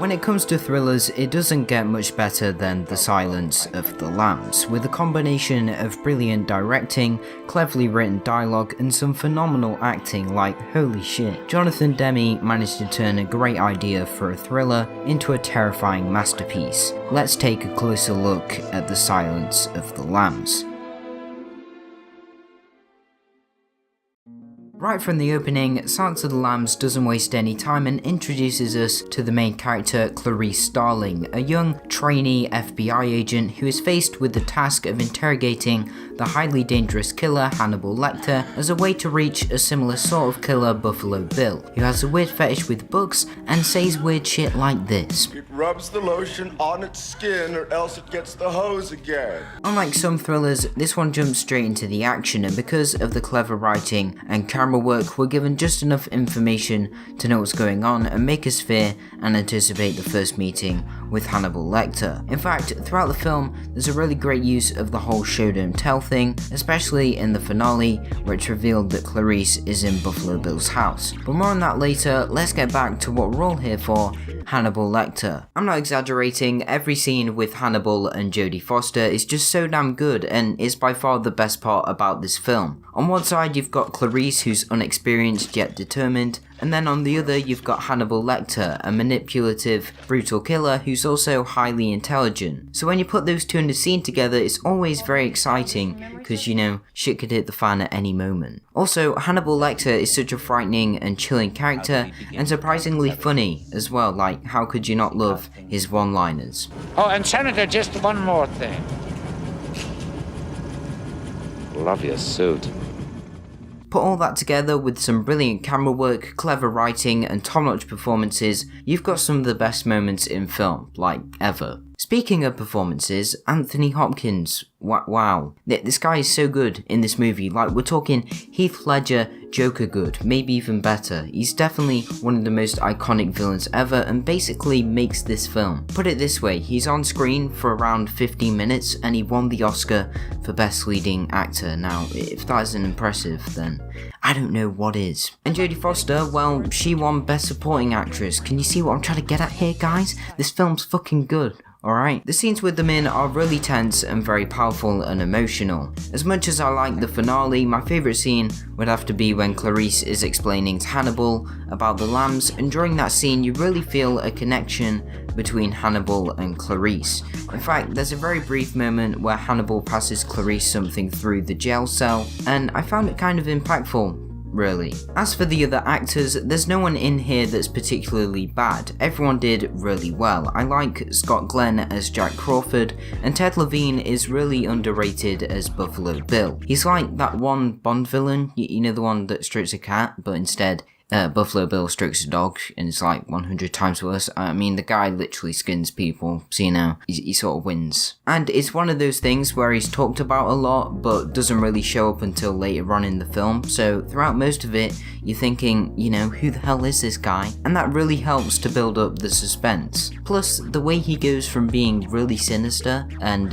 When it comes to thrillers, it doesn't get much better than The Silence of the Lambs, with a combination of brilliant directing, cleverly written dialogue, and some phenomenal acting like holy shit. Jonathan Demme managed to turn a great idea for a thriller into a terrifying masterpiece. Let's take a closer look at The Silence of the Lambs. Right from the opening, Silence of the Lambs doesn't waste any time and introduces us to the main character, Clarice Starling, a young trainee FBI agent who is faced with the task of interrogating the highly dangerous killer Hannibal Lecter as a way to reach a similar sort of killer, Buffalo Bill, who has a weird fetish with books and says weird shit like this. It rubs the lotion on its skin or else it gets the hose again. Unlike some thrillers, this one jumps straight into the action, and because of the clever writing and camera work, we're given just enough information to know what's going on and make us fear and anticipate the first meeting with Hannibal Lecter. In fact, throughout the film, there's a really great use of the whole show don't tell thing, especially in the finale where it's revealed that Clarice is in Buffalo Bill's house. But more on that later, let's get back to what we're all here for, Hannibal Lecter. I'm not exaggerating, every scene with Hannibal and Jodie Foster is just so damn good and is by far the best part about this film. On one side you've got Clarice, who's unexperienced yet determined, and then on the other you've got Hannibal Lecter, a manipulative, brutal killer who's also highly intelligent. So when you put those two in the scene together, it's always very exciting because, you know, shit could hit the fan at any moment. Also, Hannibal Lecter is such a frightening and chilling character and surprisingly funny as well. Like, how could you not love his one-liners? Oh, and Senator, just one more thing. Love your suit. Put all that together with some brilliant camera work, clever writing, and top-notch performances, you've got some of the best moments in film, like, ever. Speaking of performances, Anthony Hopkins, wow. This guy is so good in this movie, like we're talking Heath Ledger Joker good, maybe even better. He's definitely one of the most iconic villains ever and basically makes this film. Put it this way, he's on screen for around 15 minutes and he won the Oscar for Best Leading Actor. Now, if that isn't impressive, then I don't know what is. And Jodie Foster, well, she won Best Supporting Actress. Can you see what I'm trying to get at here, guys? This film's fucking good. Alright, the scenes with them in are really tense and very powerful and emotional. As much as I like the finale, my favourite scene would have to be when Clarice is explaining to Hannibal about the lambs, and during that scene you really feel a connection between Hannibal and Clarice. In fact, there's a very brief moment where Hannibal passes Clarice something through the jail cell, and I found it kind of impactful. Really. As for the other actors, there's no one in here that's particularly bad. Everyone did really well. I like Scott Glenn as Jack Crawford, and Ted Levine is really underrated as Buffalo Bill. He's like that one Bond villain, you know, the one that strokes a cat, but instead Buffalo Bill strokes a dog, and it's like 100 times worse. I mean, the guy literally skins people, so you know, he sort of wins. And it's one of those things where he's talked about a lot, but doesn't really show up until later on in the film, so throughout most of it, you're thinking, you know, who the hell is this guy? And that really helps to build up the suspense. Plus, the way he goes from being really sinister and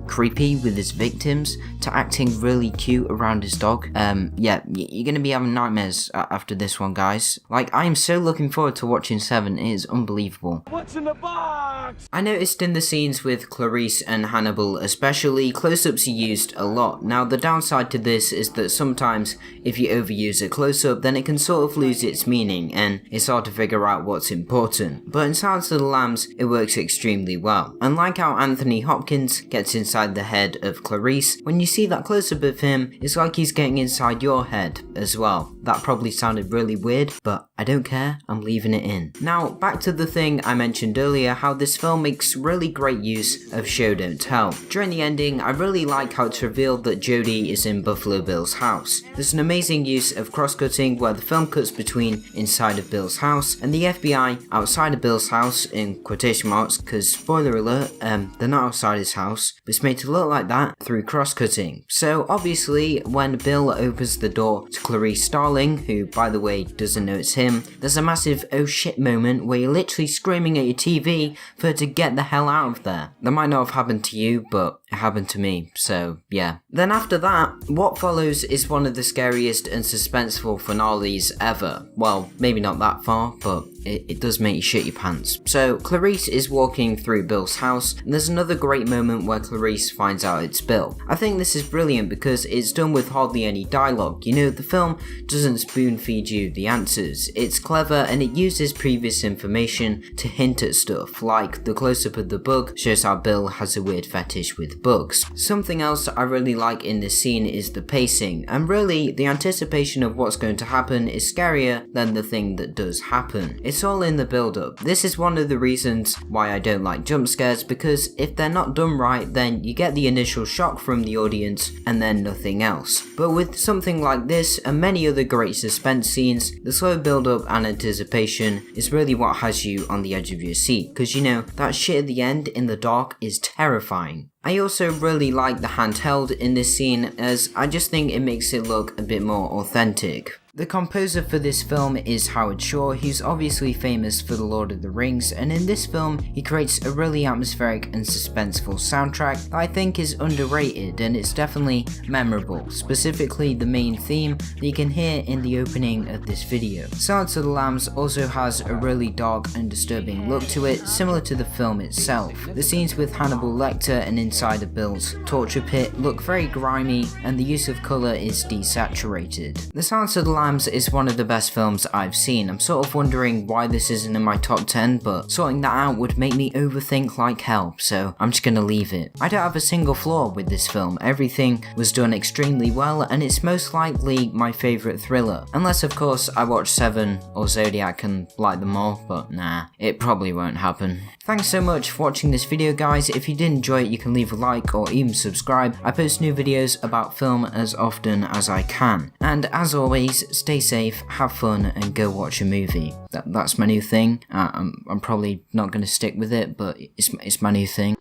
creepy with his victims to acting really cute around his dog. Yeah, you're gonna be having nightmares after this one, guys. Like, I am so looking forward to watching 7, it is unbelievable. What's in the box? I noticed in the scenes with Clarice and Hannibal especially, close-ups are used a lot. Now, the downside to this is that sometimes if you overuse a close-up, then it can sort of lose its meaning and it's hard to figure out what's important. But in Silence of the Lambs, it works extremely well. And like how Anthony Hopkins gets inside the head of Clarice, when you see that close-up of him, it's like he's getting inside your head as well. That probably sounded really weird, but I don't care, I'm leaving it in. Now, back to the thing I mentioned earlier, how this film makes really great use of show don't tell. During the ending, I really like how it's revealed that Jodie is in Buffalo Bill's house. There's an amazing use of cross-cutting where the film cuts between inside of Bill's house and the FBI outside of Bill's house, in quotation marks, because spoiler alert, they're not outside his house, but it's made to look like that through cross-cutting. So obviously, when Bill opens the door to Clarice Starling, who by the way doesn't know it's him, there's a massive oh shit moment where you're literally screaming at your TV for her to get the hell out of there. That might not have happened to you, but it happened to me, so yeah. Then after that, what follows is one of the scariest and suspenseful finales ever. Well, maybe not that far, but it does make you shit your pants. So Clarice is walking through Bill's house, and there's another great moment where Clarice finds out it's Bill. I think this is brilliant because it's done with hardly any dialogue. You know, the film doesn't spoon feed you the answers. It's clever and it uses previous information to hint at stuff, like the close-up of the bug shows how Bill has a weird fetish with bugs. Something else I really like in this scene is the pacing, and really the anticipation of what's going to happen is scarier than the thing that does happen. It's all in the build-up. This is one of the reasons why I don't like jump scares, because if they're not done right, then you get the initial shock from the audience and then nothing else. But with something like this and many other great suspense scenes, the slow build-up and anticipation is really what has you on the edge of your seat, because you know, that shit at the end in the dark is terrifying. I also really like the handheld in this scene, as I just think it makes it look a bit more authentic. The composer for this film is Howard Shore, who's obviously famous for The Lord of the Rings, and in this film he creates a really atmospheric and suspenseful soundtrack that I think is underrated, and it's definitely memorable, specifically the main theme that you can hear in the opening of this video. Silence of the Lambs also has a really dark and disturbing look to it, similar to the film itself. The scenes with Hannibal Lecter and inside of Bill's torture pit look very grimy, and the use of colour is desaturated. The Silence of the Lambs is one of the best films I've seen. I'm sort of wondering why this isn't in my top 10, but sorting that out would make me overthink like hell, so I'm just gonna leave it. I don't have a single flaw with this film. Everything was done extremely well, and it's most likely my favourite thriller. Unless of course I watch Seven or Zodiac and like them all, but nah, it probably won't happen. Thanks so much for watching this video, guys. If you did enjoy it, you can leave a like or even subscribe. I post new videos about film as often as I can. And as always, stay safe, have fun, and go watch a movie. That's my new thing. I'm probably not going to stick with it, but it's my new thing.